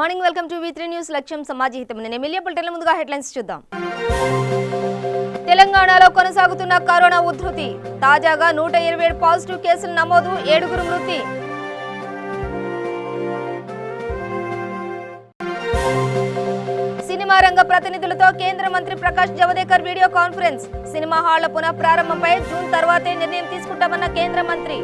Good morning, welcome to V3 news. లక్ష్యం సమాజహితం. నేను MLA బులెటిన్ల ముందుగా హెడ్లైన్స్ చూద్దాం. తెలంగాణలో కొనసాగుతున్న కరోనా ఉధృతి. తాజాగా 127 పాజిటివ్ కేసులు నమోదు, 7 మృతి. సినిమా రంగ ప్రతినిధులతో కేంద్ర మంత్రి Prakash Javadekar video conference. Cinema హాళ్ల పునః ప్రారంభంపై జూన్ తర్వాతే నిర్ణయం తీసుకుంటామన్న కేంద్ర మంత్రి.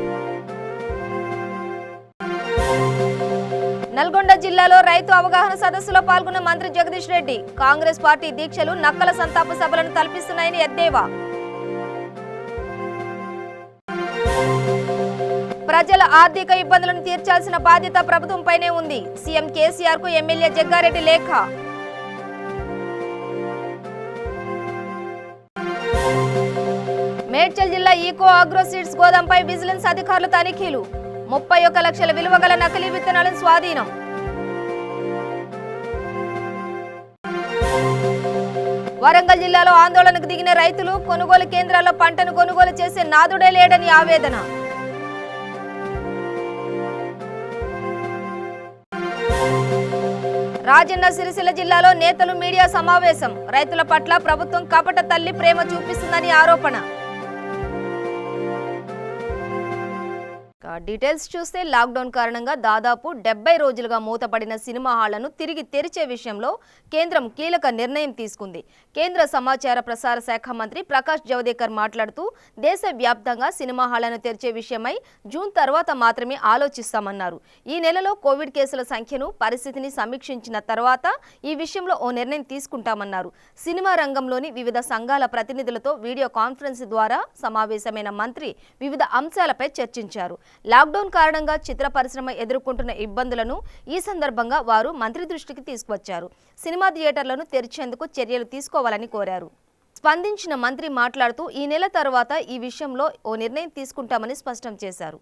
నల్గొండ జిల్లాలో రైతు అవగాహన సదస్సులో పాల్గొన్న మంత్రి జగదీష్ రెడ్డి. కాంగ్రెస్ పార్టీ దీక్షలు నక్కల సంతాప సభలను తలపిస్తున్నాయని ఎద్దేవా. ప్రజల ఆర్థిక ఇబ్బందులను తీర్చాల్సిన బాధ్యత ప్రభుత్వంపైనే ఉంది. సీఎం కేసీఆర్ కు ఎమ్మెల్యే జగ్గారెడ్డి లేఖ. మేడ్చల్ జిల్లా ఈకో అగ్రో సీడ్స్ గోదాంపై విజిలెన్స్ అధికారులు తనిఖీలు. 31 లక్షల విలువ గల నకిలీ విత్తనాలను స్వాధీనం. వరంగల్ జిల్లాలో ఆందోళనకు దిగిన రైతులు. కొనుగోలు కేంద్రాల్లో పంటను కొనుగోలు చేసే నాదుడే లేడని ఆవేదన. రాజన్న సిరిసిల్ల జిల్లాలో నేతలు మీడియా సమావేశం. రైతుల పట్ల ప్రభుత్వం కపట తల్లి ప్రేమ చూపిస్తుందని ఆరోపణ. డీటెయిల్స్ చూస్తే లాక్డౌన్ కారణంగా దాదాపు 70 రోజులుగా మూతపడిన సినిమా హాళ్లను తిరిగి తెరిచే విషయంలో కేంద్రం కీలక నిర్ణయం తీసుకుంది. కేంద్ర సమాచార ప్రసార శాఖ మంత్రి ప్రకాష్ జవదేకర్ మాట్లాడుతూ దేశవ్యాప్తంగా సినిమా హాళ్లను తెరిచే విషయమై జూన్ తర్వాత మాత్రమే ఆలోచిస్తామన్నారు. ఈ నెలలో కోవిడ్ కేసుల సంఖ్యను పరిస్థితిని సమీక్షించిన తర్వాత ఈ విషయంలో ఓ నిర్ణయం తీసుకుంటామన్నారు. సినిమా రంగంలోని వివిధ సంఘాల ప్రతినిధులతో వీడియో కాన్ఫరెన్స్ ద్వారా సమావేశమైన మంత్రి వివిధ అంశాలపై చర్చించారు. లాక్డౌన్ కారణంగా చిత్ర పరిశ్రమ ఎదుర్కొంటున్న ఇబ్బందులను ఈ సందర్భంగా వారు మంత్రి దృష్టికి తీసుకువచ్చారు. సినిమా థియేటర్లను తెరిచేందుకు చర్యలు తీసుకోవాలని కోరారు. స్పందించిన మంత్రి మాట్లాడుతూ ఈ నెల తర్వాత ఈ విషయంలో ఓ నిర్ణయం తీసుకుంటామని స్పష్టం చేశారు.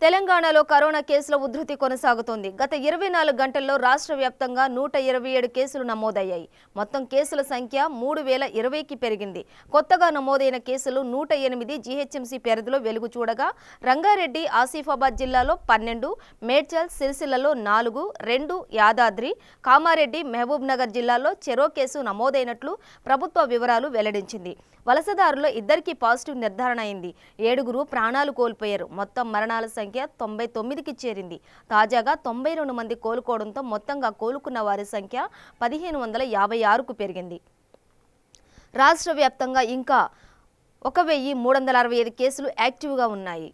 తెలంగాణలో కరోనా కేసుల ఉధృతి కొనసాగుతోంది. గత 24 గంటల్లో రాష్ట్ర వ్యాప్తంగా 127 కేసులు నమోదయ్యాయి. మొత్తం కేసుల సంఖ్య 3020కి పెరిగింది. కొత్తగా నమోదైన కేసులు 108 జీహెచ్ఎంసీ పరిధిలో వెలుగు చూడగా రంగారెడ్డి, ఆసిఫాబాద్ జిల్లాలో 12, మేడ్చల్, సిరిసిల్లలో 4, 2 యాదాద్రి, కామారెడ్డి, మహబూబ్ నగర్ జిల్లాల్లో చెరో కేసు నమోదైనట్లు ప్రభుత్వ వివరాలు వెల్లడించింది. వలసదారుల్లో 2కి పాజిటివ్ నిర్ధారణ అయింది. 7 ప్రాణాలు కోల్పోయారు. మొత్తం మరణాల సంఖ్య 99కి చేరింది. తాజాగా 92 మంది కోలుకోవడంతో మొత్తంగా కోలుకున్న వారి సంఖ్య 1556కు పెరిగింది. రాష్ట్ర వ్యాప్తంగా ఇంకా 1365 కేసులు యాక్టివ్గా ఉన్నాయి.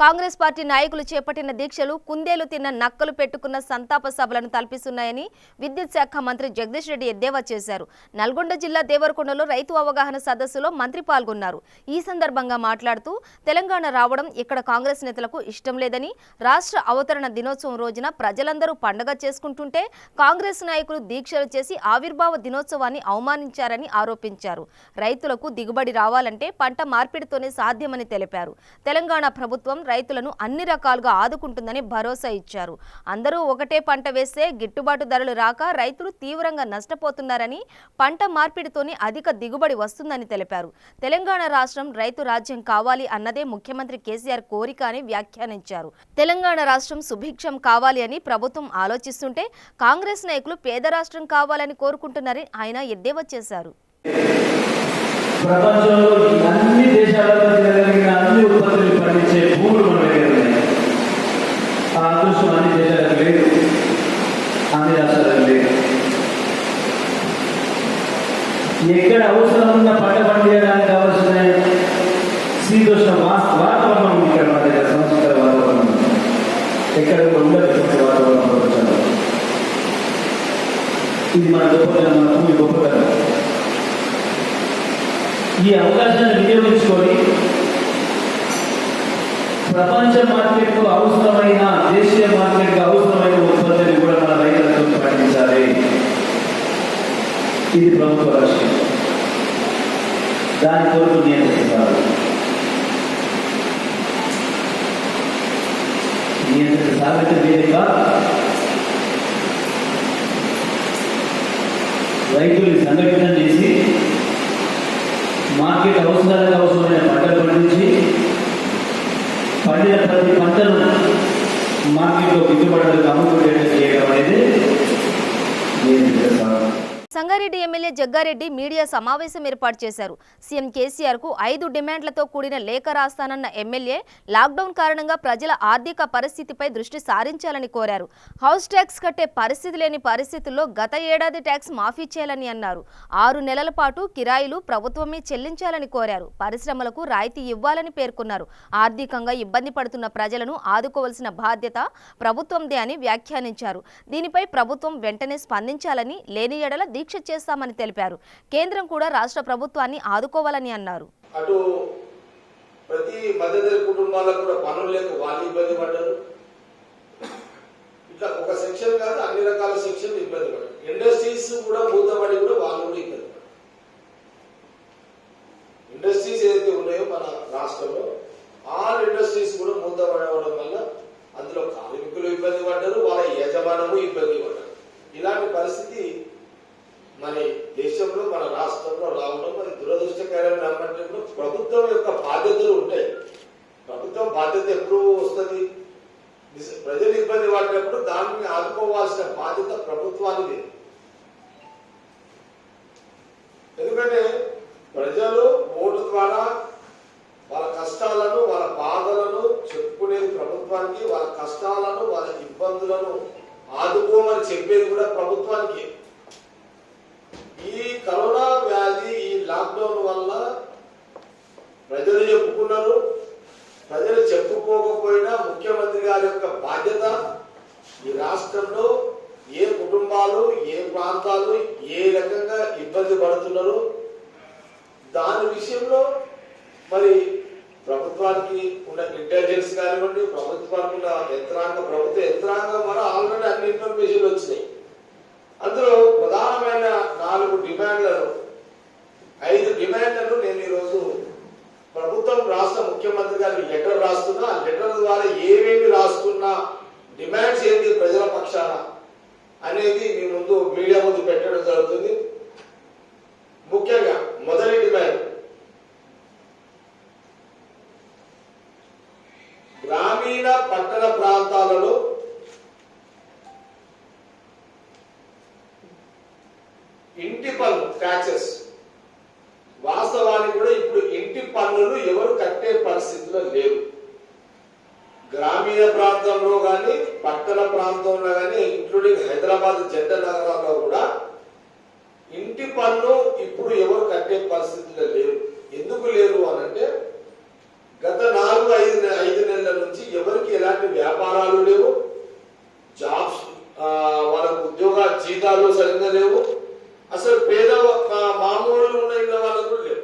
కాంగ్రెస్ పార్టీ నాయకులు చేపట్టిన దీక్షలు కుందేలు తిన్న నక్కలు పెట్టుకున్న సంతాప సభలను తలపిస్తున్నాయని విద్యుత్ శాఖ మంత్రి జగదీష్ రెడ్డి ఎద్దేవా చేశారు. నల్గొండ జిల్లా దేవరకొండలో రైతు అవగాహన సదస్సులో మంత్రి పాల్గొన్నారు. ఈ సందర్భంగా మాట్లాడుతూ తెలంగాణ రావడం ఇక్కడ కాంగ్రెస్ నేతలకు ఇష్టం లేదని, రాష్ట్ర అవతరణ దినోత్సవం రోజున ప్రజలందరూ పండగ చేసుకుంటుంటే కాంగ్రెస్ నాయకులు దీక్షలు చేసి ఆవిర్భావ దినోత్సవాన్ని అవమానించారని ఆరోపించారు. రైతులకు దిగుబడి రావాలంటే పంట మార్పిడితోనే సాధ్యమని తెలిపారు. తెలంగాణ ప్రభుత్వం రైతులను అన్ని రకాలుగా ఆదుకుంటుందని భరోసా ఇచ్చారు. అందరూ ఒకటే పంట వేస్తే గిట్టుబాటు ధరలు రాక రైతులు తీవ్రంగా నష్టపోతున్నారని, పంట మార్పిడితోనే అధిక దిగుబడి వస్తుందని తెలిపారు. తెలంగాణ రాష్ట్రం రైతు రాజ్యం కావాలి అన్నదే ముఖ్యమంత్రి కేసీఆర్ కోరిక అని వ్యాఖ్యానించారు. తెలంగాణ రాష్ట్రం సుభిక్షం కావాలి అని ప్రభుత్వం ఆలోచిస్తుంటే కాంగ్రెస్ నాయకులు పేద రాష్ట్రం కావాలని కోరుకుంటున్నారని ఆయన ఎద్దేవా చేశారు. ప్రపంచంలో అన్ని దేశాలలో తినగలిగిన అన్ని ఉత్పత్తులు పండించే భూములు మన దగ్గర ఉన్నాయి. ఆ అదృష్టం అన్ని దేశాలకు లేదు, అన్ని రాష్ట్రాలకు లేదు. ఎక్కడ అవసరం ఉన్న పంట పండించడానికి కావాల్సిన శీతోష్ణ వాతావరణం ఇక్కడ మన దగ్గర సంస్కృత వాతావరణం ఎక్కడ ఉండదు. వాతావరణం ప్రపంచంలో ఇది మన గొప్పతనం, మన భూమి గొప్పతనం. ఈ అవకాశాన్ని వినియోగించుకొని ప్రపంచ మార్కెట్కు అవసరమైన, దేశీయ మార్కెట్కు అవసరమైన ఉత్పత్తిని కూడా మన రైతులతో పండించాలి. ఇది ప్రభుత్వ లక్ష్యం. దాని కొరకు నియంత్రిస్తారు. నియంత్రణ సాధించే వేదిక రైతుల్ని సంఘటితం చేసి మార్కెట్ అవసరాలకు అవసరమైన పంటలు పండించి పండిన ప్రతి పంటను మార్కెట్లో గిట్టుబడి అమ్ముడు చేయడం అనేది నేను చేస్తాను. సంగారెడ్డి ఎమ్మెల్యే జగ్గారెడ్డి మీడియా సమావేశం ఏర్పాటు చేశారు. సీఎం కేసీఆర్ కు 5 డిమాండ్లతో కూడిన లేఖ రాస్తానన్న ఎమ్మెల్యే లాక్డౌన్ కారణంగా ప్రజల ఆర్థిక పరిస్థితిపై దృష్టి సారించాలని కోరారు. హౌస్ ట్యాక్స్ కట్టే పరిస్థితి లేని పరిస్థితుల్లో గత ఏడాది ట్యాక్స్ మాఫీ చేయాలని అన్నారు. 6 నెలల పాటు కిరాయిలు ప్రభుత్వమే చెల్లించాలని కోరారు. పరిశ్రమలకు రాయితీ ఇవ్వాలని పేర్కొన్నారు. ఆర్థికంగా ఇబ్బంది పడుతున్న ప్రజలను ఆదుకోవాల్సిన బాధ్యత ప్రభుత్వందే అని వ్యాఖ్యానించారు. దీనిపై ప్రభుత్వం వెంటనే స్పందించాలని, లేని ఎడల దీక్ష చేస్తామని తెలిపారు. కేంద్రం కూడా రాష్ట్ర ప్రభుత్వాన్ని ఆదుకోవాలని అన్నారు. అటు ప్రతి మధ్యతరగతి కుటుంబాలకు కూడా పనులు లేక వాళ్ళు ఇబ్బంది పడ్డారు. ఇట్లా ఒక సెక్షన్ కాదు, అన్ని రకాల సెక్షన్ ఇబ్బంది పడ్డారు. ఇండస్ట్రీస్ కూడా మూతపడి కూడా వాళ్ళు కూడా ఇబ్బంది పడ్డారు. ఇండస్ట్రీస్ ఏదైతే ఉన్నాయో మన రాష్ట్రంలో ఆల్ ఇండస్ట్రీస్ కూడా మూతపడవడం వల్ల అందులో కార్మికులు ఇబ్బంది పడ్డారు, వాళ్ళ యజమానము ఇబ్బంది పడ్డారు. ఇలాంటి పరిస్థితి మన దేశంలో మన రాష్ట్రంలో రావడం మరి దురదృష్టకరం. కాబట్టి ప్రభుత్వం యొక్క బాధ్యతలు ఉంటాయి. ప్రభుత్వం బాధ్యత ఎప్పుడు వస్తుంది? ప్రజలు ఇబ్బంది పడినప్పుడు దాన్ని ఆదుకోవాల్సిన బాధ్యత ప్రభుత్వానికి. ఎందుకంటే ప్రజలు ఓటు ద్వారా వాళ్ళ కష్టాలను, వాళ్ళ బాధలను చెప్పుకునేది ప్రభుత్వానికి, వాళ్ళ కష్టాలను, వాళ్ళ ఇబ్బందులను ఆదుకోమని చెప్పేది కూడా ప్రభుత్వానికి. ఈ కరోనా వ్యాధి, ఈ లాక్డౌన్ వల్ల ప్రజలు చెప్పుకున్నారు. ప్రజలు చెప్పుకోకపోయినా ముఖ్యమంత్రి గారి యొక్క బాధ్యత ఈ రాష్ట్రంలో ఏ కుటుంబాలు, ఏ ప్రాంతాలు ఏ రకంగా ఇబ్బంది పడుతున్నారు దాని విషయంలో మరి ప్రభుత్వానికి ఉన్న ఇంటెలిజెన్స్ కానివ్వండి, ప్రభుత్వానికి ఉన్న ప్రభుత్వ యంత్రాంగం వల్ల ఆల్రెడీ అన్ని ఇన్ఫర్మేషన్లు వచ్చినాయి. అందులో ప్రధానమైన 4 డిమాండ్లను, 5 డిమాండ్లను నేను ఈరోజు ప్రభుత్వం రాష్ట్ర ముఖ్యమంత్రి గారికి లెటర్ రాస్తున్నా. ఆ లెటర్ ద్వారా ఏమేమి రాస్తున్నా, డిమాండ్స్ ఏంటి ప్రజల పక్షాన అనేది మీ ముందు మీడియా ముందు పెట్టడం జరుగుతుంది. ముఖ్యంగా మొదటి డిమాండ్, గ్రామీణ పట్టణ ప్రాంతాలలో ఇంటి పన్ను ట్యాక్సెస్, వాస్తవానికి కూడా ఇప్పుడు ఇంటి పన్నులు ఎవరు కట్టే పరిస్థితిలో లేరు. గ్రామీణ ప్రాంతంలో కానీ పట్టణ ప్రాంతంలో కానీ ఇంక్లూడింగ్ హైదరాబాద్ జంట నగరాల్లో కూడా ఇంటి పన్ను ఇప్పుడు ఎవరు కట్టే పరిస్థితిలో లేరు. ఎందుకు లేరు అనంటే గత 4-5 నెలల నుంచి ఎవరికి ఎలాంటి వ్యాపారాలు లేవు, జాబ్స్, వాళ్ళకు ఉద్యోగ జీతాలు సరిగ్గా లేవు. అసలు పేద మామూలు ఉన్న ఇళ్ళ వాళ్ళు కూడా లేవు.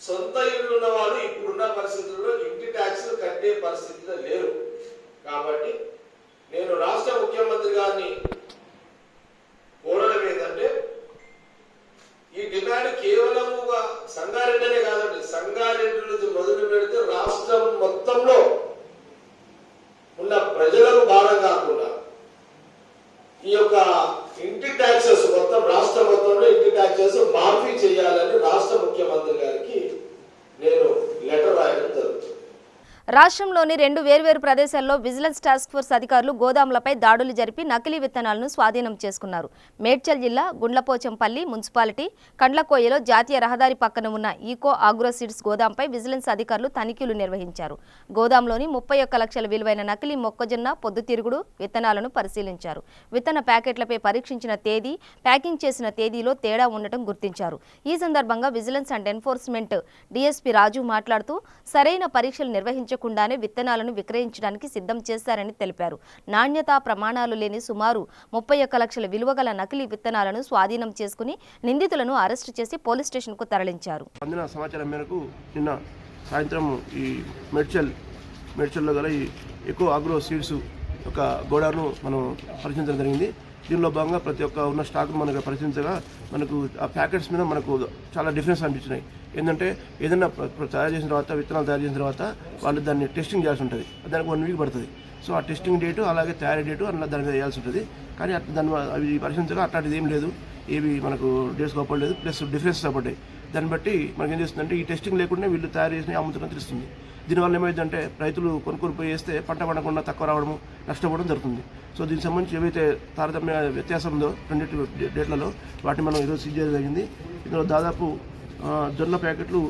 సొంత ఇళ్ళు ఉన్న వాళ్ళు ఇప్పుడున్న పరిస్థితుల్లో ఇంటి ట్యాక్స్ కట్టే పరిస్థితిలో లేరు. కాబట్టి నేను రాష్ట్ర ముఖ్యమంత్రి గారిని కోరడం ఏంటంటే, ఈ డిమాండ్ కేవలముగా సంగారెడ్డినే కాదండి, సంగారెడ్డి నుంచి మొదలు పెడితే రాష్ట్రం మొత్తంలో ఉన్న ప్రజలకు భారం కాకుండా ఈ యొక్క ఇంటి ట్యాక్సెస్ మొత్తం రాష్ట్ర మొత్తంలో ఇంటి ట్యాక్సెస్ మాఫీ చేయాలని రాష్ట్ర ముఖ్యమంత్రి గారికి నేను లెటర్ రాయడం జరుగుతుంది. రాష్ట్రంలోని 2 వేర్వేరు ప్రదేశాల్లో విజిలెన్స్ టాస్క్ ఫోర్స్ అధికారులు గోదాములపై దాడులు జరిపి నకిలీ విత్తనాలను స్వాధీనం చేసుకున్నారు. మేడ్చల్ జిల్లా గుండ్లపోచంపల్లి మున్సిపాలిటీ కండ్లకోయలో జాతీయ రహదారి పక్కన ఉన్న ఈకో ఆగ్రో సీడ్స్ గోదాంపై విజిలెన్స్ అధికారులు తనిఖీలు నిర్వహించారు. గోదాంలోని 31 లక్షల విలువైన నకిలీ మొక్కజొన్న, పొద్దుతిరుగుడు విత్తనాలను పరిశీలించారు. విత్తన ప్యాకెట్లపై పరీక్షించిన తేదీ, ప్యాకింగ్ చేసిన తేదీలో తేడా ఉండటం గుర్తించారు. ఈ సందర్భంగా విజిలెన్స్ అండ్ ఎన్ఫోర్స్మెంట్ డీఎస్పీ రాజు మాట్లాడుతూ సరైన పరీక్షలు నిర్వహించ కుండానే విత్తనాలను విక్రయించడానికి సిద్ధం చేశారని తెలిపారు. నాణ్యతా ప్రమాణాలు లేని సుమారు 31 లక్షల విలువగల నకిలీ విత్తనాలను స్వాధీనం చేసుకుని నిందితులను అరెస్టు చేసి పోలీస్ స్టేషన్ కు తరలించారు. అందిన సమాచారం మేరకు నిన్న సాయంత్రం ఈ మేడ్చల్లో గల ఈ ఎకో ఆగ్రో సీడ్స్ ఒక గోడౌన్ను మనం పరిశీలించడం జరిగింది. దీనిలో భాగంగా ప్రతి ఒక్క ఉన్న స్టాక్ మనకు పరిశీలించగా మనకు ఆ ప్యాకెట్స్ మీద మనకు చాలా డిఫరెన్స్ అనిపించినాయి. ఏంటంటే ఏదైనా తయారు చేసిన తర్వాత, విత్తనాలు తయారు చేసిన తర్వాత వాళ్ళు దాన్ని టెస్టింగ్ చేయాల్సి ఉంటుంది. దానికి 1 వీక్ పడుతుంది. సో ఆ టెస్టింగ్ డేటు అలాగే తయారీ డేటు అలా దాని మీద వేయాల్సి ఉంటుంది. కానీ దాన్ని అవి పరిశీలించగా అట్లాంటిది ఏం లేదు, ఏవి మనకు డేట్స్ కాపలేదు, ప్లస్ డిఫరెన్సెస్ అవ్వబడ్డాయి. దాన్ని బట్టి మనకి ఏం చేస్తుందంటే ఈ టెస్టింగ్ లేకుండా వీళ్ళు తయారు చేసిన అమ్ముతున్నట్టు తెలుస్తుంది. దీనివల్ల ఏమైందంటే రైతులు కొనుక్కొని పోయి వేస్తే పంట పండకుండా తక్కువ రావడము నష్టపోవడం జరుగుతుంది. సో దీనికి సంబంధించి ఏవైతే తారతమ్య వ్యత్యాసం ఉందో రెండింటి డేట్లలో వాటిని మనం ఈరోజు సీజ్ చేయడం జరిగింది. ఇందులో దాదాపు జొన్న ప్యాకెట్లు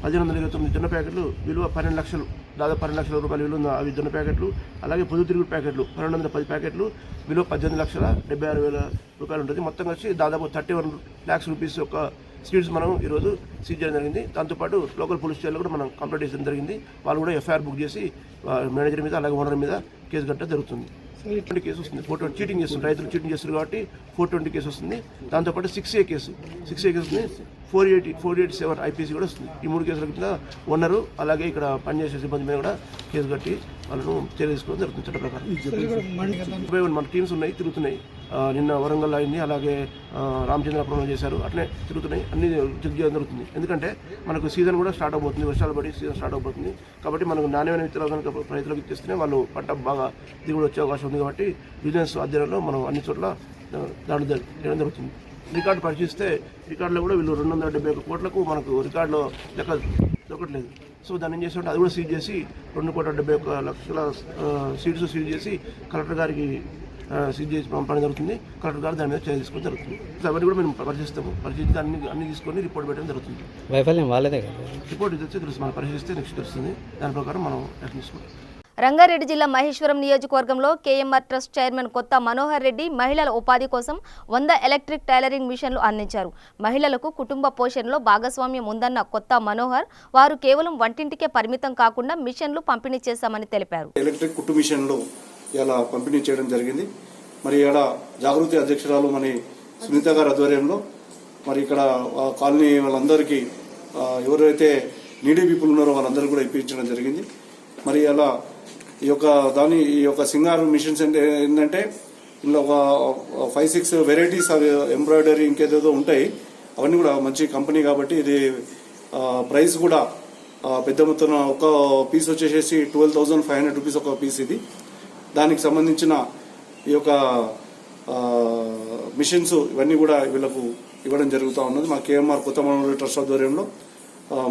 1529 జొన్న ప్యాకెట్లు విలువ 12 లక్షలు, దాదాపు 12 లక్షల రూపాయలు విలువ ఉన్న అవి జొన్న ప్యాకెట్లు. అలాగే పొద్దుతిరుగుడు ప్యాకెట్లు 1210 ప్యాకెట్లు విలువ 18,76,000 రూపాయలు ఉంటుంది. మొత్తం వచ్చి దాదాపు 31 lakhs రూపీస్ యొక్క సీడ్స్ మనం ఈరోజు సీజ్ చేయడం జరిగింది. దాంతోపాటు లోకల్ పోలీస్ స్టేషన్లో కూడా మనం కంప్లైంట్ చేయడం జరిగింది. వాళ్ళు కూడా ఎఫ్ఐఆర్ బుక్ చేసి మేనేజర్ మీద అలాగే ఓనర్ మీద కేసు కట్టడం జరుగుతుంది. 420 కేసు వస్తుంది. 420 చీటింగ్ చేస్తుంది, రైతులు చీటింగ్ చేస్తారు కాబట్టి 420 కేసు వస్తుంది. దాంతోపాటు 6A కేసు వస్తుంది. 487 ఐపీసీ కూడా వస్తుంది. ఈ 3 కేసుల కింద ఓనరు అలాగే ఇక్కడ పనిచేసే సిబ్బంది మీద కూడా కేసు కట్టి వాళ్ళను చర్య తీసుకోవడం జరుగుతుంది చట్ట ప్రకారం. మన టీమ్స్ ఉన్నాయి, తిరుగుతున్నాయి. నిన్న వరంగల్ అయింది, అలాగే రామచంద్రపురంలో చేశారు. అట్లే తిరుగుతున్నాయి, అన్ని చెక్ చేయడం జరుగుతుంది. ఎందుకంటే మనకు సీజన్ కూడా స్టార్ట్ అవబోతుంది, వర్షాలు పడి సీజన్ స్టార్ట్ అవబోతుంది. కాబట్టి మనకు నాణ్యమైన విత్తనాలు కనుక రైతులకు ఇచ్చేస్తేనే వాళ్ళు పంట బాగా దిగుబడి వచ్చే అవకాశం ఉంది. కాబట్టి బిజినెస్ అధ్యయనంలో మనం అన్ని చోట్ల దాడులు చేయడం జరుగుతుంది. రికార్డు పరిశీలిస్తే రికార్డులో కూడా వీళ్ళు 271 కోట్లకు మనకు రికార్డులో లెక్క దొరకట్లేదు. సో దాన్ని ఏం చేస్తుంటే అది కూడా సీజ్ చేసి 2,71 లక్షల సీడ్స్ సీజ్ చేసి కలెక్టర్ గారికి సీజ్ చేసి పంపడం జరుగుతుంది. కలెక్టర్ గారు దాని మీద చర్య తీసుకోవడం జరుగుతుంది. అవన్నీ కూడా మేము పరిశీలిస్తాము. పరిశీలిస్తే అన్ని తీసుకొని రిపోర్ట్ పెట్టడం జరుగుతుంది. వైఫల్యం వాళ్ళదే కదా, రిపోర్ట్ ఇది వచ్చి తెలుసు, మనం పరిశీలిస్తే నెక్స్ట్ తెలుస్తుంది. దాని ప్రకారం మనం యాక్షన్ తీసుకుంటాం. రంగారెడ్డి జిల్లా మహేశ్వరం నియోజకవర్గంలో కేఎంఆర్ ట్రస్ట్ చైర్మన్ కొత్త మనోహర్ రెడ్డి మహిళల ఉపాధి కోసం 100 ఎలక్ట్రిక్ టైలరింగ్ మిషన్లు అందించారు. మహిళలకు కుటుంబ పోషణలో భాగస్వామ్యం ఉందన్న కొత్త మనోహర్ వారు కేవలం వంటింటికే పరిమితం కాకుండా మిషన్లు పంపిణీ చేశామని తెలిపారు. ఎలక్ట్రిక్ కుట్టు మిషన్లు ఇలా పంపిణీ చేయడం జరిగింది. మరి ఇక్కడ జాగృతి అధ్యక్షురాలు మరి సునీత గారి ఆధ్వర్యంలో మరి ఇక్కడ కాలనీ వాళ్ళందరికీ ఎవరైతే నీడీ పీపుల్ ఉన్నారో వాళ్ళందరూ కూడా ఇప్పించడం జరిగింది. మరి అలా ఈ యొక్క సింగార్ మిషన్స్ ఏంటంటే ఇందులో ఒక 5-6 వెరైటీస్ అవి ఎంబ్రాయిడరీ ఇంకేదేదో ఉంటాయి. అవన్నీ కూడా మంచి కంపెనీ కాబట్టి ఇది ప్రైస్ కూడా పెద్ద మొత్తం ఒక పీస్ వచ్చేసేసి 12,500 రూపీస్ ఒక పీస్. ఇది దానికి సంబంధించిన ఈ యొక్క మిషన్స్ ఇవన్నీ కూడా వీళ్ళకు ఇవ్వడం జరుగుతూ ఉన్నది. మా కేఎంఆర్ కొత్త మనోహర్ ట్రస్ట్ ఆధ్వర్యంలో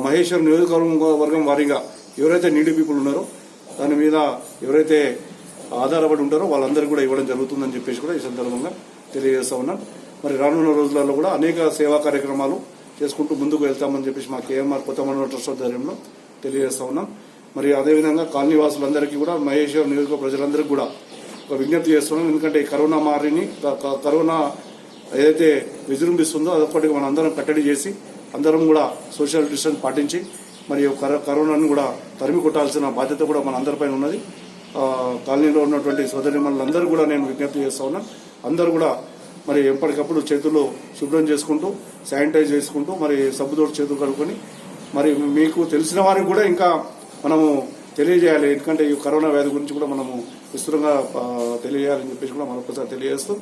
మహేశ్వరం నియోజకవర్గం వారీగా ఎవరైతే నీడీ పీపుల్ ఉన్నారో దాని మీద ఎవరైతే ఆధారపడి ఉంటారో వాళ్ళందరికీ కూడా ఇవ్వడం జరుగుతుందని చెప్పేసి కూడా ఈ సందర్భంగా తెలియజేస్తా ఉన్నాం. మరి రానున్న రోజులలో కూడా అనేక సేవా కార్యక్రమాలు చేసుకుంటూ ముందుకు వెళ్తామని చెప్పేసి మా కేఎంఆర్ కొత్త మనోహర్ ట్రస్ట్ ఆధ్వర్యంలో తెలియజేస్తా ఉన్నాం. మరి అదేవిధంగా కాలనీ వాసులందరికీ కూడా మహేశ్వరం నియోజక ప్రజలందరికీ కూడా ఒక విజ్ఞప్తి చేస్తున్నాం. ఎందుకంటే కరోనా కరోనా ఏదైతే విజృంభిస్తుందో అదొక్కటికి మనం అందరం కట్టడి చేసి అందరం కూడా సోషల్ డిస్టెన్స్ పాటించి మరి కరోనాను కూడా తరిమి కొట్టాల్సిన బాధ్యత కూడా మన అందరిపైన ఉన్నది. కాలనీలో ఉన్నటువంటి సోదరిమణులందరూ కూడా నేను విజ్ఞప్తి చేస్తా ఉన్నాను. అందరూ కూడా మరి ఎప్పటికప్పుడు చేతులు శుభ్రం చేసుకుంటూ శానిటైజ్ చేసుకుంటూ మరి సబ్బుతోటి చేతులు కడుక్కొని మరి మీకు తెలిసిన వారికి కూడా ఇంకా మనము తెలియజేయాలి. ఎందుకంటే ఈ కరోనా వ్యాధి గురించి కూడా మనము విస్తృతంగా తెలియజేయాలని చెప్పేసి కూడా మరొకసారి తెలియజేస్తూ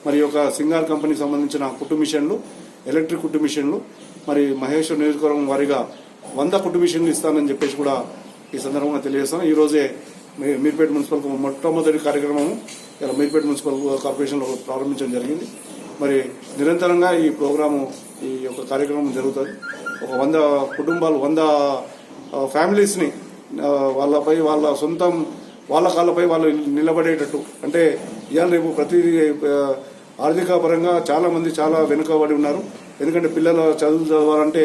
మరి యొక్క సింగార్ కంపెనీకి సంబంధించిన కుట్టు మిషన్లు, ఎలక్ట్రిక్ కుట్టు మిషన్లు మరి మహేశ్వరం నియోజకవర్గం వారీగా 100 కుట్టు మిషన్లు ఇస్తానని చెప్పేసి కూడా ఈ సందర్భంగా తెలియజేస్తాను. ఈ రోజే మీర్పేట మున్సిపల్ మొట్టమొదటి కార్యక్రమము ఇలా మీర్పేట మున్సిపల్ కార్పొరేషన్లో ప్రారంభించడం జరిగింది. మరి నిరంతరంగా ఈ ప్రోగ్రాము ఈ యొక్క కార్యక్రమం జరుగుతుంది. ఒక 100 కుటుంబాలు 100 ఫ్యామిలీస్ని వాళ్ళపై వాళ్ళ కాళ్ళపై వాళ్ళు నిలబడేటట్టు, అంటే ఇవాళ రేపు ప్రతి ఆర్థిక పరంగా చాలా మంది చాలా వెనుకబడి ఉన్నారు. ఎందుకంటే పిల్లల చదివించాలంటే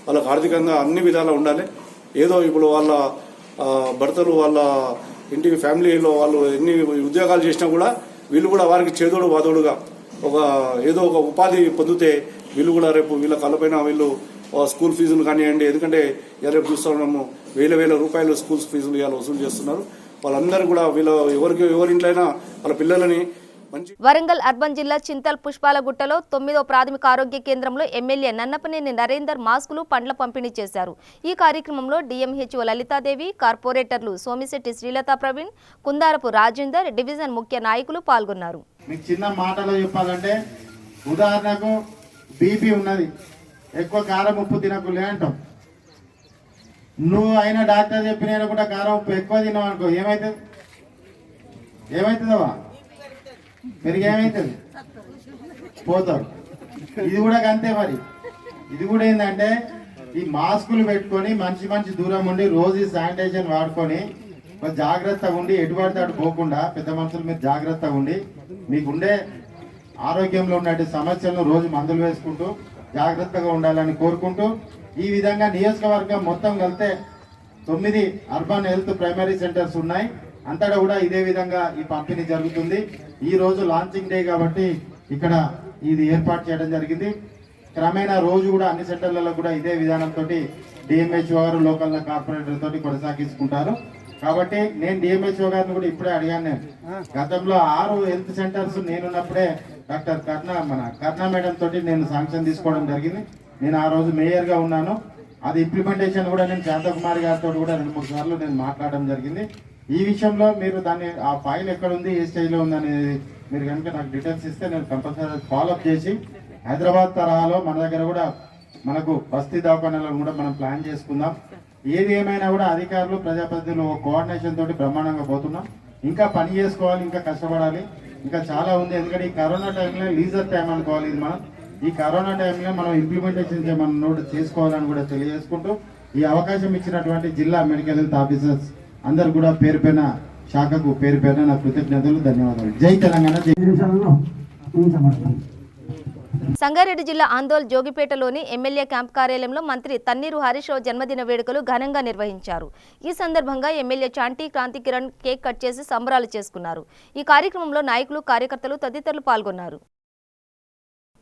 వాళ్ళకు ఆర్థికంగా అన్ని విధాలా ఉండాలి. ఏదో ఇప్పుడు వాళ్ళ భర్తలు వాళ్ళ ఇంటికి ఫ్యామిలీలో వాళ్ళు ఎన్ని ఉద్యోగాలు చేసినా కూడా వీళ్ళు కూడా వారికి చేదోడు వాదోడుగా ఏదో ఒక ఉపాధి పొందితే వీళ్ళు కూడా రేపు వీళ్ళ కళ్ళపైన వీళ్ళు స్కూల్ ఫీజులు కానివ్వండి, ఎందుకంటే రేపు చూస్తున్నాము వేల రూపాయలు స్కూల్ ఫీజులు ఇవాళ వసూలు చేస్తున్నారు. వాళ్ళందరూ కూడా ఎవరింట్లో అయినా వాళ్ళ పిల్లలని వరంగల్ అర్బన్ జిల్లా చింతల్ పుష్పాలగుట్టలో 9వ ప్రాథమిక ఆరోగ్య కేంద్రంలో ఎమ్మెల్యే నన్నపనేని నరేందర్ మాస్కులు పండ్ల పంపిణీ చేశారు. ఈ కార్యక్రమంలో డిఎంహెచ్ఓ లలితాదేవి, కార్పొరేటర్లు సోమిశెట్టి శ్రీలతా ప్రవీణ్, కుందారపు రాజేందర్, డివిజన్ ముఖ్య నాయకులు పాల్గొన్నారు. మీకు చిన్న మాటలో చెప్పాలంటే ఉదాహరణకు బీపీ ఉన్నది, ఎక్కువ కారం ఉప్పు తినకులే అంటాం. నువ్వు అయినా డాక్టర్ చెప్పిన కూడా కారం ఉప్పు ఎక్కువ తిన్నావు అనుకో, ఏమవుతుందవా పెరిగేమవుతుంది, పోతారు. ఇది కూడా అంతే. మరి ఇది కూడా ఏంటంటే ఈ మాస్కులు పెట్టుకొని మంచి దూరం ఉండి రోజు శానిటైజేషన్ వాడుకొని జాగ్రత్తగా ఉండి ఎటువంటి అటు పోకుండా పెద్ద మనుషులు మీరు జాగ్రత్తగా ఉండి మీకుండే ఆరోగ్యంలో ఉన్నటువంటి సమస్యలను రోజు మందులు వేసుకుంటూ జాగ్రత్తగా ఉండాలని కోరుకుంటూ ఈ విధంగా నియోజకవర్గం మొత్తం కలితే 9 అర్బన్ హెల్త్ ప్రైమరీ సెంటర్స్ ఉన్నాయి. అంతటా కూడా ఇదే విధంగా ఈ పంపిణీ జరుగుతుంది. ఈ రోజు లాంచింగ్ డే కాబట్టి ఇక్కడ ఇది ఏర్పాటు చేయడం జరిగింది. క్రమేణా రోజు కూడా అన్ని సెంటర్లలో కూడా ఇదే విధానంతో డిఎంహెచ్ఓ గారు లోకల్ కార్పొరేటర్ తోటి కొనసాగించుకుంటారు. కాబట్టి నేను డిఎంహెచ్ఓ గారిని కూడా ఇప్పుడే అడిగాను. గతంలో 6 హెల్త్ సెంటర్స్ నేనున్నప్పుడే డాక్టర్ కర్ణ మేడం తోటి నేను శాంక్షన్ తీసుకోవడం జరిగింది. నేను ఆ రోజు మేయర్ గా ఉన్నాను. అది ఇంప్లిమెంటేషన్ కూడా నేను శాంతకుమారి గారితో కూడా 2-3 సార్లు నేను మాట్లాడడం జరిగింది. ఈ విషయంలో మీరు దాన్ని ఆ ఫైల్ ఎక్కడ ఉంది, ఏ స్టేజ్లో ఉంది అనేది మీరు కనుక నాకు డీటెయిల్స్ ఇస్తే నేను కంపల్సరీ ఫాలోఅప్ చేసి హైదరాబాద్ తరహాలో మన దగ్గర కూడా మనకు బస్తీ దవాఖానాలను కూడా మనం ప్లాన్ చేసుకుందాం. ఏది ఏమైనా కూడా అధికారులు ప్రజాప్రతినిధులు కోఆర్డినేషన్ తోటి బ్రహ్మాండంగా పోతున్నాం. ఇంకా పని చేసుకోవాలి, ఇంకా కష్టపడాలి, ఇంకా చాలా ఉంది. ఎందుకంటే ఈ కరోనా టైంలో లీజర్ టైం అనుకోవాలి. ఇది మనం ఈ కరోనా టైంలో మనం ఇంప్లిమెంటేషన్ మనం నోట్ చేసుకోవాలని కూడా తెలియజేసుకుంటూ ఈ అవకాశం ఇచ్చినటువంటి జిల్లా మెడికల్ హెల్త్ ఆఫీసర్స్ అందరు కూడా పేరు పైన శాఖకు పేరు పైన నా కృతజ్ఞతలు, ధన్యవాదాలు. జై తెలంగాణ. సంగారెడ్డి జిల్లా ఆందోళ్ జోగిపేటలోని ఎమ్మెల్యే క్యాంప్ కార్యాలయంలో మంత్రి తన్నీరు హరీష్ రావు జన్మదిన వేడుకలు ఘనంగా నిర్వహించారు. ఈ సందర్భంగా MLA చాంటి Kranti Kiran cake cut చేసి సంబరాలు చేసుకున్నారు. ఈ కార్యక్రమంలో నాయకులు, కార్యకర్తలు తదితరులు పాల్గొన్నారు.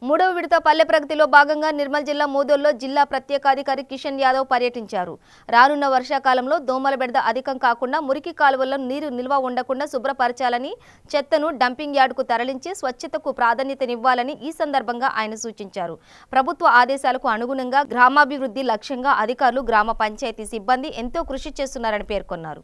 3వ విడత పల్లె ప్రగతిలో భాగంగా నిర్మల్ జిల్లా మోదోల్లో జిల్లా ప్రత్యేకాధికారి కిషన్ యాదవ్ పర్యటించారు. రానున్న వర్షాకాలంలో దోమల బెడద అధికం కాకుండా మురికి కాలువల్లో నీరు నిల్వ ఉండకుండా శుభ్రపరచాలని, చెత్తను డంపింగ్ యార్డుకు తరలించి స్వచ్ఛతకు ప్రాధాన్యతనివ్వాలని ఈ సందర్భంగా ఆయన సూచించారు. ప్రభుత్వ ఆదేశాలకు అనుగుణంగా గ్రామాభివృద్ధి లక్ష్యంగా అధికారులు, గ్రామ పంచాయతీ సిబ్బంది ఎంతో కృషి చేస్తున్నారని పేర్కొన్నారు.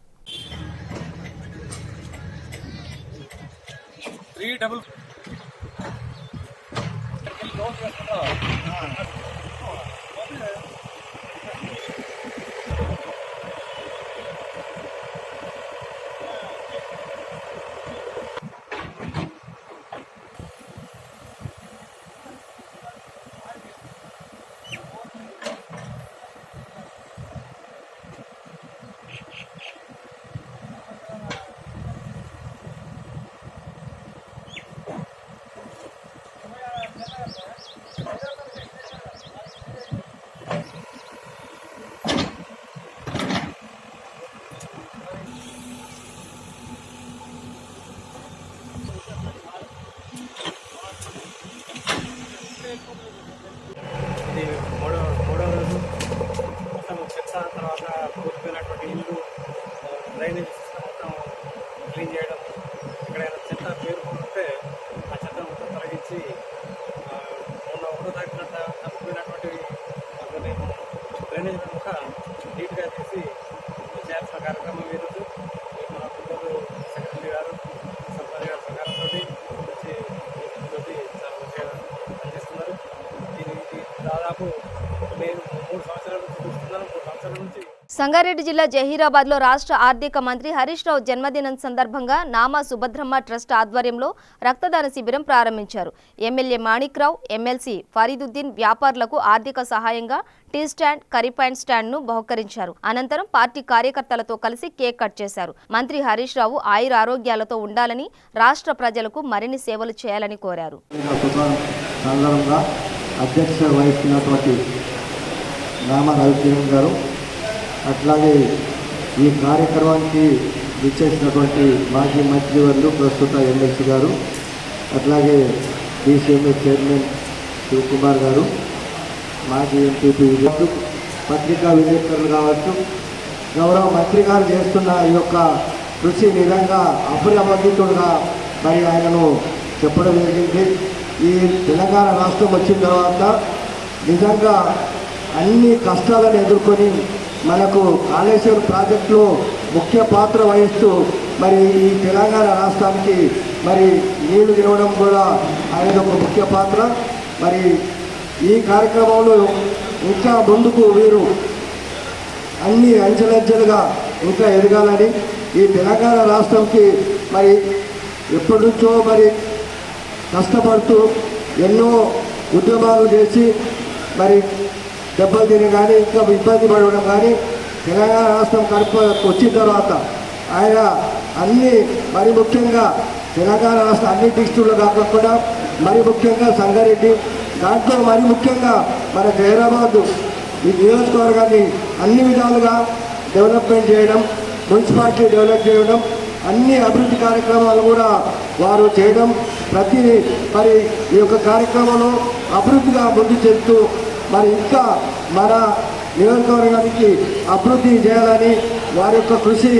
ఇది మూడో రోజు మొత్తం చెత్త, తర్వాత కూలిపోయినటువంటి ఇల్లు, డ్రైనేజ్ సిస్టమ్ మొత్తం క్లీన్ చేయడం, ఎక్కడైనా చెత్త పేరుకుంటే ఆ చెత్త మొత్తం తొలగించి మొన్న తాకినట్ట తప్పిపోయినటువంటి కొన్ని డ్రైనేజ్ కూడా నీట్గా తీసి చేయాల్సిన కార్యక్రమం ఈరోజు మన పిల్లలు సెక్రటరీ గారు, సర్పంచ్ గారి సహకారంతో చాలా మంచిగా పనిచేస్తున్నారు. దీనికి దాదాపు నేను 3 సంవత్సరాల నుంచి చూస్తున్నాను. 3 సంవత్సరాల నుంచి సంగారెడ్డి జిల్లా జహీరాబాద్లో రాష్ట్ర ఆర్థిక మంత్రి హరీష్ రావు జన్మదినం సందర్భంగా నామా సుభద్రమ్మ ట్రస్ట్ ఆధ్వర్యంలో రక్తదాన శిబిరం ప్రారంభించారు. ఎమ్మెల్యే మాణిక్రావు, ఎమ్మెల్సీ ఫరీదుద్దీన్ వ్యాపారులకు ఆర్థిక సహాయంగా టీ స్టాండ్, కర్రీ పాయింట్ స్టాండ్ను బహుకరించారు. అనంతరం పార్టీ కార్యకర్తలతో కలిసి కేక్ కట్ చేశారు. మంత్రి హరీష్ రావు ఆయుర ఆరోగ్యాలతో ఉండాలని, రాష్ట్ర ప్రజలకు మరిన్ని సేవలు చేయాలని కోరారు. అధ్యక్ష వహిస్తున్నటువంటి నామా రవికిరణ్ గారు, అట్లాగే ఈ కార్యక్రమానికి విచ్చేసినటువంటి మాజీ మంత్రివర్యులు ప్రస్తుత ఎమ్మెల్సీ గారు, అట్లాగే డీసీఎంఏ చైర్మన్ శివకుమార్ గారు, మాజీ ఎంపీపీ, పత్రికా విలేకరులు కావచ్చు, గౌరవ మంత్రి గారు చేస్తున్న ఈ యొక్క కృషి నిజంగా అపరిమితుడుగా మరి ఆయనను చెప్పడం జరిగింది. ఈ తెలంగాణ రాష్ట్రం వచ్చిన తర్వాత నిజంగా అన్ని కష్టాలను ఎదుర్కొని మనకు కాళేశ్వరం ప్రాజెక్టులో ముఖ్య పాత్ర వహిస్తూ మరి ఈ తెలంగాణ రాష్ట్రానికి మరి నీళ్లు ఇవ్వడం కూడా ఆయన ఒక ముఖ్య పాత్ర. మరి ఈ కార్యక్రమంలో ఇంకా ముందుకు వీరు అన్ని అంచెలంచెలుగా ఇంకా ఎదగాలని, ఈ తెలంగాణ రాష్ట్రంకి మరి ఎప్పటి నుంచో మరి కష్టపడుతూ ఎన్నో ఉద్యమాలు చేసి మరి దెబ్బతిని కానీ ఇంకా ఇబ్బంది పడడం కానీ తెలంగాణ రాష్ట్రం వచ్చిన తర్వాత ఆయన అన్ని మరి ముఖ్యంగా తెలంగాణ రాష్ట్ర అన్ని డిస్ట్రిక్టులు కాకుండా మరి ముఖ్యంగా సంగారెడ్డి దాంట్లో మరి ముఖ్యంగా మన జైరాబాద్ ఈ నియోజకవర్గాన్ని అన్ని విధాలుగా డెవలప్మెంట్ చేయడం, మున్సిపాలిటీ డెవలప్ చేయడం, అన్ని అభివృద్ధి కార్యక్రమాలు కూడా వారు చేయడం, మరి ఈ యొక్క కార్యక్రమంలో అభివృద్ధిగా ముందు చెప్తూ మరి ఇంకా మన నియోజకవర్గానికి అభివృద్ధి చేయాలని వారి యొక్క కృషి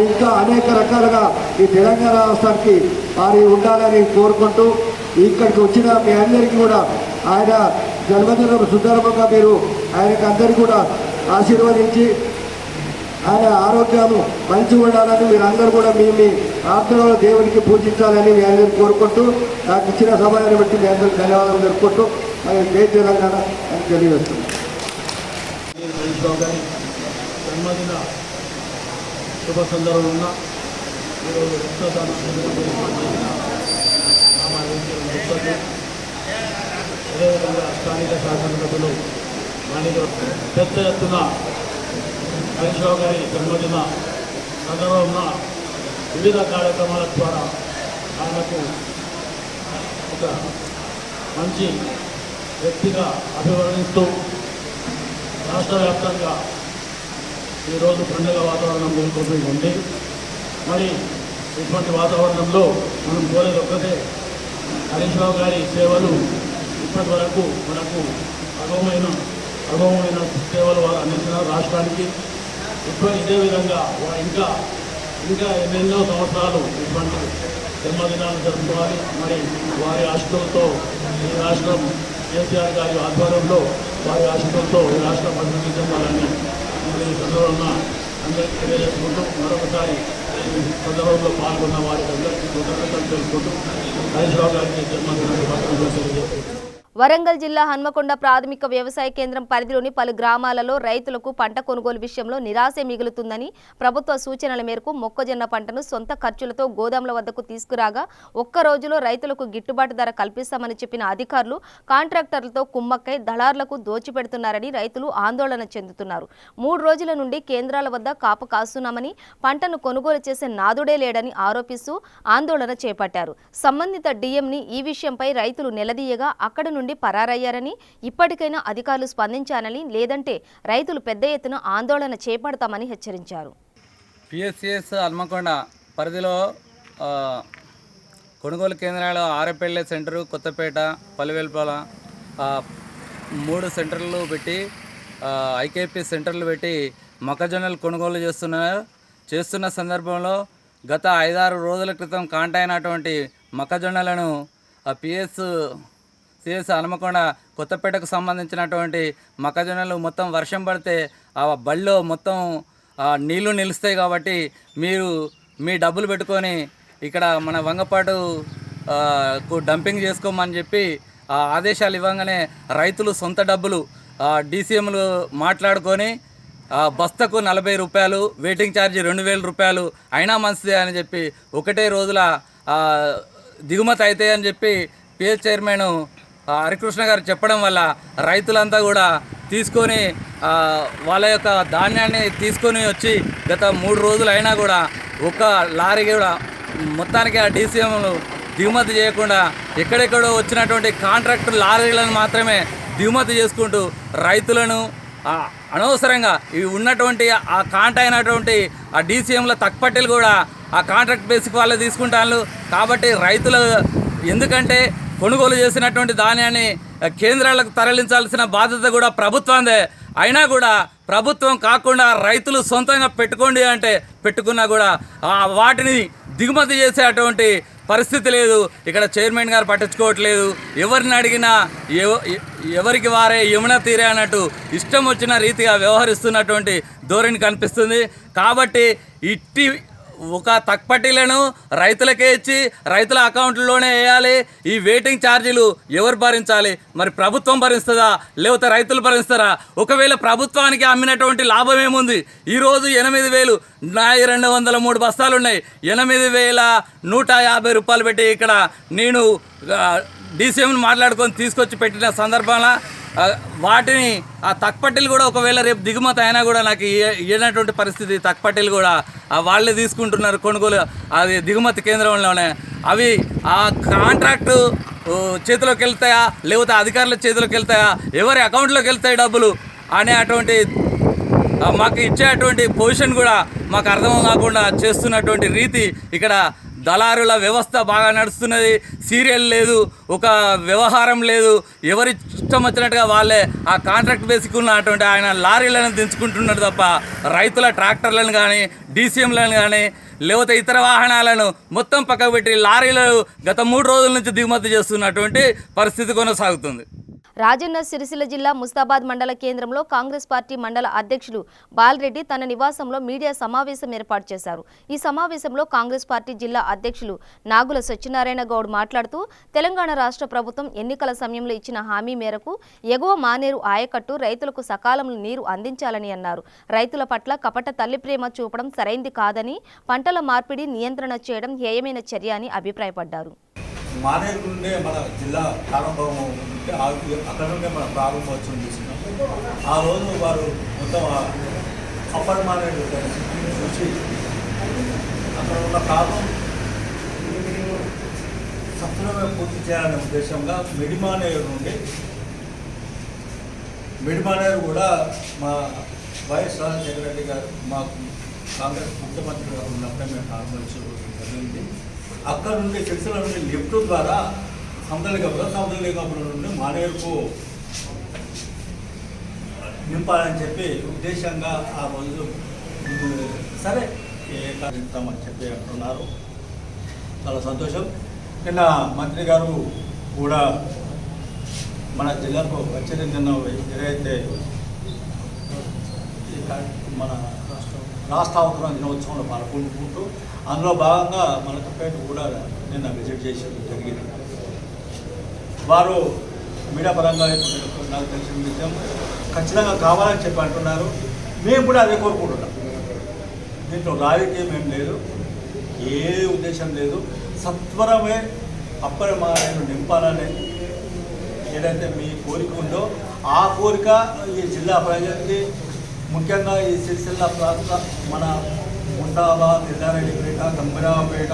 ఇంకా అనేక రకాలుగా ఈ తెలంగాణ రాష్ట్రానికి వారి ఉండాలని కోరుకుంటూ ఇక్కడికి వచ్చిన మీ అందరికీ కూడా ఆయన జన్మదిన సందర్భంగా మీరు ఆయనకి అందరికీ కూడా ఆశీర్వదించి ఆయన ఆరోగ్యము మంచిగా ఉండాలని మీరందరూ కూడా మీ ప్రార్థనలో దేవునికి పూజించాలని మీ అందరికీ కోరుకుంటూ నాకు ఇచ్చిన సమయాన్ని బట్టి మీ అందరికీ ధన్యవాదాలు జరుపుకుంటూ మరి జై తెలంగాణ అని తెలియజేస్తున్నాను. జన్మదిన శుభ సందర్భంగా ఈరోజు రక్తదాన అదేవిధంగా స్థానిక శాసనసభ్యులు పెద్ద ఎత్తున హరీష్ రావు గారి జన్మదిన సందర్భంగా వివిధ కార్యక్రమాల ద్వారా ఆయనకు ఒక మంచి వ్యక్తిగా అభివర్ణిస్తూ రాష్ట్ర వ్యాప్తంగా ఈరోజు పండుగ వాతావరణం నెలకొని ఉంది. మరి ఇటువంటి వాతావరణంలో మనం కోరేది ఒక్కటే, హరీష్ రావు గారి సేవలు ఇప్పటి వరకు మనకు అగౌమైన సేవలు వారు అందించిన రాష్ట్రానికి ఇదే విధంగా ఇంకా ఎన్నెన్నో సంవత్సరాలు ఇటువంటి జన్మదినాలు జరుపుకోవాలి. మరి వారి ఆశలతో ఈ రాష్ట్రం కేసీఆర్ గారి ఆధ్వర్యంలో వారి ఆశలతో ఈ రాష్ట్రం అభివృద్ధి చెందాలని ఈ సందర్భంగా అందరికీ తెలియజేసుకుంటూ మరొకసారి ఈ సందర్భంలో పాల్గొన్న వారికి అందరికీ కృతజ్ఞతలు తెలుసుకుంటూ హరీష్ రావు గారికి జన్మదిన శుభాకాంక్షలు తెలియజేస్తున్నాను. వరంగల్ జిల్లా హన్మకొండ ప్రాథమిక వ్యవసాయ కేంద్రం పరిధిలోని పలు గ్రామాలలో రైతులకు పంట కొనుగోలు విషయంలో నిరాశ మిగులుతుందని ప్రభుత్వ సూచనల మేరకు మొక్కజొన్న పంటను సొంత ఖర్చులతో గోదాముల వద్దకు తీసుకురాగా ఒక్క రోజులో రైతులకు గిట్టుబాటు ధర కల్పిస్తామని చెప్పిన అధికారులు కాంట్రాక్టర్లతో కుమ్మక్కై దళార్లకు దోచిపెడుతున్నారని రైతులు ఆందోళన చెందుతున్నారు. 3 రోజుల నుండి కేంద్రాల వద్ద కాపు కాస్తున్నామని, పంటను కొనుగోలు చేసే నాదుడే లేడని ఆరోపిస్తూ ఆందోళన చేపట్టారు. సంబంధిత డిఎంని ఈ విషయంపై రైతులు నిలదీయగా అక్కడి నుండి పరారయ్యారని, ఇప్పటికైనా అధికారులు స్పందించాలని, లేదంటే రైతులు పెద్ద ఎత్తున ఆందోళన చేపడతామని హెచ్చరించారు. పిఎస్సిఎస్ హన్మకొండ పరిధిలో కొనుగోలు కేంద్రాలు ఆరేపల్లె సెంటరు, కొత్తపేట, పల్లివేల్పాల 3 సెంటర్లు పెట్టి ఐకేపీ సెంటర్లు పెట్టి మొక్కజొన్నలు కొనుగోలు చేస్తున్న సందర్భంలో గత 5-6 రోజుల క్రితం కాంటాయినటువంటి మొక్కజొన్నలను సిఎస్ హన్మకొండ కొత్తపేటకు సంబంధించినటువంటి మొక్కజొన్నలు మొత్తం వర్షం పడితే ఆ బళ్ళో మొత్తం నీళ్లు నిలుస్తాయి కాబట్టి మీరు మీ డబ్బులు పెట్టుకొని ఇక్కడ మన వంగపాటు డంపింగ్ చేసుకోమని చెప్పి ఆదేశాలు ఇవ్వగానే రైతులు సొంత డబ్బులు డీసీఎంలు మాట్లాడుకొని బస్తకు 40 రూపాయలు, వెయిటింగ్ ఛార్జీ 2000 రూపాయలు అయినా మంచిదే అని చెప్పి ఒకటే రోజుల దిగుమతి అయితే అని చెప్పి పిఎస్ చైర్మన్ హరికృష్ణ గారు చెప్పడం వల్ల రైతులంతా కూడా తీసుకొని వాళ్ళ యొక్క ధాన్యాన్ని తీసుకొని వచ్చి గత 3 రోజులు అయినా కూడా ఒక లారీ కూడా మొత్తానికి ఆ డీసీఎంలు దిగుమతి చేయకుండా ఎక్కడెక్కడో వచ్చినటువంటి కాంట్రాక్టర్ లారీలను మాత్రమే దిగుమతి చేసుకుంటూ రైతులను అనవసరంగా ఇవి ఉన్నటువంటి ఆ కాంట అయినటువంటి ఆ డీసీఎంల తక్కుపట్టెలు కూడా ఆ కాంట్రాక్ట్ బేసిక్ వాళ్ళే తీసుకుంటారు. కాబట్టి రైతులు ఎందుకంటే కొనుగోలు చేసినటువంటి ధాన్యాన్ని కేంద్రాలకు తరలించాల్సిన బాధ్యత కూడా ప్రభుత్వందే. అయినా కూడా ప్రభుత్వం కాకుండా రైతులు సొంతంగా పెట్టుకోండి అంటే పెట్టుకున్నా కూడా వాటిని దిగుమతి చేసేటువంటి పరిస్థితి లేదు. ఇక్కడ చైర్మన్ గారు పట్టించుకోవట్లేదు. ఎవరిని అడిగినా ఎవరికి వారే యమున తీరే అన్నట్టు ఇష్టం వచ్చిన రీతిగా వ్యవహరిస్తున్నటువంటి ధోరణి కనిపిస్తుంది. కాబట్టి ఇట్టి ఒక తక్కుపట్టీలను రైతులకే ఇచ్చి రైతుల అకౌంట్లోనే వేయాలి. ఈ వెయిటింగ్ ఛార్జీలు ఎవరు భరించాలి? మరి ప్రభుత్వం భరిస్తుందా లేకపోతే రైతులు భరిస్తారా? ఒకవేళ ప్రభుత్వానికి అమ్మినటువంటి లాభం ఏముంది? ఈరోజు 8,000 203 బస్తాలు ఉన్నాయి. 8,150 రూపాయలు పెట్టి ఇక్కడ నేను డీసీఎంను మాట్లాడుకొని తీసుకొచ్చి పెట్టిన సందర్భంలో వాటిని ఆ తక్పట్టిలు కూడా ఒకవేళ రేపు దిగుమతి అయినా కూడా నాకు ఇవ్వనటువంటి పరిస్థితి. తక్పట్టిలు కూడా వాళ్ళే తీసుకుంటున్నారు కొనుగోలు, అది దిగుమతి కేంద్రంలోనే. అవి ఆ కాంట్రాక్టు చేతిలోకి వెళ్తాయా లేకపోతే అధికారుల చేతిలోకి వెళ్తాయా, ఎవరి అకౌంట్లోకి వెళ్తాయి డబ్బులు అనే అటువంటి మాకు ఇచ్చేటువంటి పొజిషన్ కూడా మాకు అర్థం కాకుండా చేస్తున్నటువంటి రీతి ఇక్కడ దళారుల వ్యవస్థ బాగా నడుస్తున్నది. సీరియల్ లేదు, ఒక వ్యవహారం లేదు, ఎవరి ఇష్టం వచ్చినట్టుగా వాళ్ళే ఆ కాంట్రాక్ట్ బేసిక్ ఉన్నటువంటి ఆయన లారీలను దించుకుంటున్నారు తప్ప రైతుల ట్రాక్టర్లను కానీ డీసీఎంలను కానీ లేకపోతే ఇతర వాహనాలను మొత్తం పక్కకు పెట్టి లారీలు గత 3 రోజుల నుంచి దిగుమతి చేస్తున్నటువంటి పరిస్థితి కొనసాగుతుంది. రాజన్న సిరిసిల్ల జిల్లా ముస్తాబాద్ మండల కేంద్రంలో కాంగ్రెస్ పార్టీ మండల అధ్యక్షులు బాలరెడ్డి తన నివాసంలో మీడియా సమావేశం ఏర్పాటు చేశారు. ఈ సమావేశంలో కాంగ్రెస్ పార్టీ జిల్లా అధ్యక్షులు నాగుల సత్యనారాయణ గౌడ్ మాట్లాడుతూ తెలంగాణ రాష్ట్ర ప్రభుత్వం ఎన్నికల సమయంలో ఇచ్చిన హామీ మేరకు ఎగువ మానేరు ఆయకట్టు రైతులకు సకాలంలో నీరు అందించాలని అన్నారు. రైతుల పట్ల కపట తల్లి ప్రేమ చూపడం సరైంది కాదని, పంటల మార్పిడి నియంత్రణ చేయడం హేయమైన చర్య అని అభిప్రాయపడ్డారు. మానేరు నుండే మన జిల్లా ప్రారంభం ఉంటే అక్కడ నుండే మన ప్రారంభోత్సవం తీసుకున్నాం. ఆ రోజు వారు మొత్తం అప్పర్ మానేరు చూసి అక్కడ ఉన్న ప్రాబ్లం సఫలంగా పూర్తి చేయాలనే ఉద్దేశంగా మిడిమానేరు నుండి మిడిమానేరు కూడా మా వైఎస్ రాజశేఖర రెడ్డి గారు మాకు కాంగ్రెస్ ముఖ్యమంత్రి గారు ఉన్నప్పుడే మేము ప్రారంభించడం జరిగింది. అక్కడ నుండి సిరిసిల్ల నుండి లిఫ్ట్ ద్వారా సముద్రలింగపురం నుండి మానేరుకు నింపాలని చెప్పి ఉద్దేశంగా ఆ రోజు సరే ఇస్తామని చెప్పి అంటున్నారు. చాలా సంతోషం. నిన్న మంత్రి గారు కూడా మన జిల్లాకు వచ్చేది నిన్న ఏదైతే మన రాష్ట్ర అవతరణ దినోత్సవంలో పాల్గొంటుకుంటూ అందులో భాగంగా మనతోపేట కూడా నిన్న విజిట్ చేసేది జరిగింది. వారు మీడియా పరంగా నాకు తెలిసిన విషయం ఖచ్చితంగా కావాలని చెప్పి అంటున్నారు. మేము కూడా అదే కోరుకుంటున్నాం. దీంట్లో రాజకీయం ఏం లేదు, ఏ ఉద్దేశం లేదు. సత్వరమే అప్పటి మారేను నింపాలని ఏదైతే మీ కోరిక ఉందో ఆ కోరిక ఈ జిల్లా ప్రజలకి, ముఖ్యంగా ఈ సిరిసిల్ల ప్రాంత మన ముస్తాబాద్, ఎల్లారెడ్డిపేట, గంభీరావుపేట,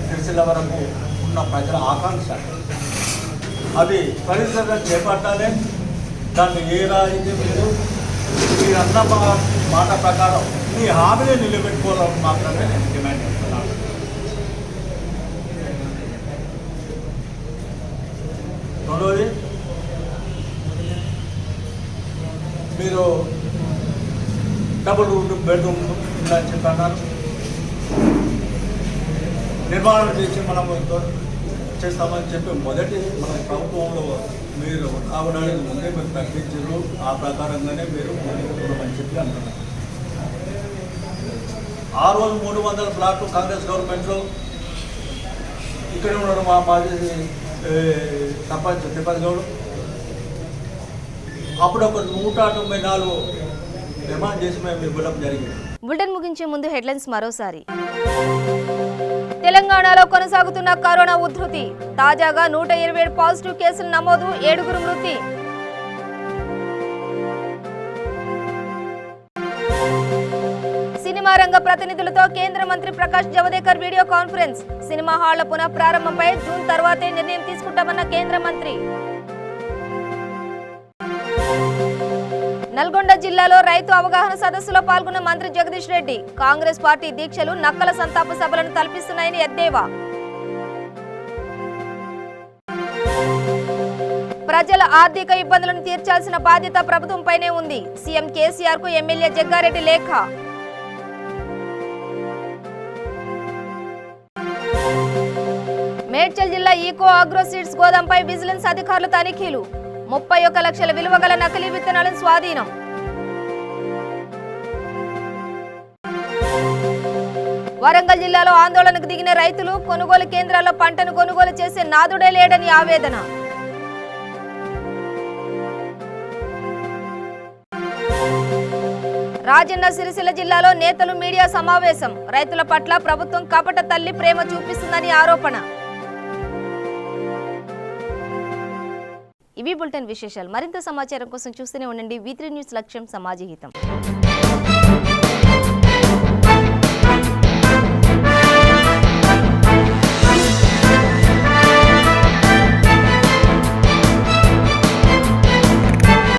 సిరిసిల్ల వరకు ఉన్న ప్రజల ఆకాంక్ష. అది పరిస్థితిగా చేపట్టాలి. దాన్ని ఏ రాజకీయం లేదు. మీరన్న మాట ప్రకారం మీ హామీని నిలబెట్టుకోవాలని మాత్రమే నేను డిమాండ్ చేస్తున్నాను. రెండోది, మీరు డబుల్ బెడ్రూమ్ ఉందని చెప్పి అన్నారు. నిర్మాణం చేసి మనం చేస్తామని చెప్పి మొదటి మన ప్రభుత్వంలో మీరు రావడానికి ముందే మీరు ప్రకటించారు. ఆ ప్రకారంగానే మీరు అని చెప్పి అంటున్నారు. ఆ రోజు 300 ప్లాట్లు కాంగ్రెస్ గవర్నమెంట్లో ఇక్కడ ఉన్నాడు మా మాజీ సర్పంచ్ తిరుపతి గౌడ్. అప్పుడు ఒక 194 డిమాండ్ చేసి మేము ఇవ్వడం జరిగింది. బులెటిన్ ముగించే ముందు హెడ్లైన్స్ మరోసారి. తెలంగాణలో కొనసాగుతున్న కరోనా ఉధృతి. తాజాగా 127 పాజిటివ్ కేసులు నమోదు, 7 మృతి. సినిమా రంగ ప్రతినిధులతో కేంద్ర మంత్రి Prakash Javadekar video conference. Cinema హాళ్ల పునః ప్రారంభంపై జూన్ తర్వాతే నిర్ణయం తీసుకుంటామన్న కేంద్ర మంత్రి. నల్గొండ జిల్లాలో రైతు అవగాహన సదస్సులో పాల్గొన్న మంత్రి జగదీష్ రెడ్డి. కాంగ్రెస్ పార్టీ దీక్షలు నక్కల సంతాప సభలను తలపిస్తున్నాయని ఎద్దేవా. ప్రజల ఆర్థిక ఇబ్బందులను తీర్చాల్సిన బాధ్యత ప్రభుత్వంపైనే ఉంది. సీఎం కేసీఆర్ కు ఎమ్మెల్యే జగ్గారెడ్డి లేఖ. మేడ్చల్ జిల్లా ఈకో అగ్రో సీడ్స్ గోదాంపై విజిలెన్స్ అధికారులు తనిఖీలు. 31 లక్షల విలువ గల నకిలీ విత్తనాలను స్వాధీనం. వరంగల్ జిల్లాలో ఆందోళనకు దిగిన రైతులు. కొనుగోలు కేంద్రాల్లో పంటను కొనుగోలు చేసే నాదుడే లేడని ఆవేదన. రాజన్న సిరిసిల్ల జిల్లాలో నేతలు మీడియా సమావేశం. రైతుల పట్ల ప్రభుత్వం కపట తల్లి ప్రేమ చూపిస్తుందని ఆరోపణ. ఇవి బులెటిన్ విశేషాలు. మరింత సమాచారం కోసం చూస్తూనే ఉండండి V3 న్యూస్. లక్ష్యం సమాజహితం.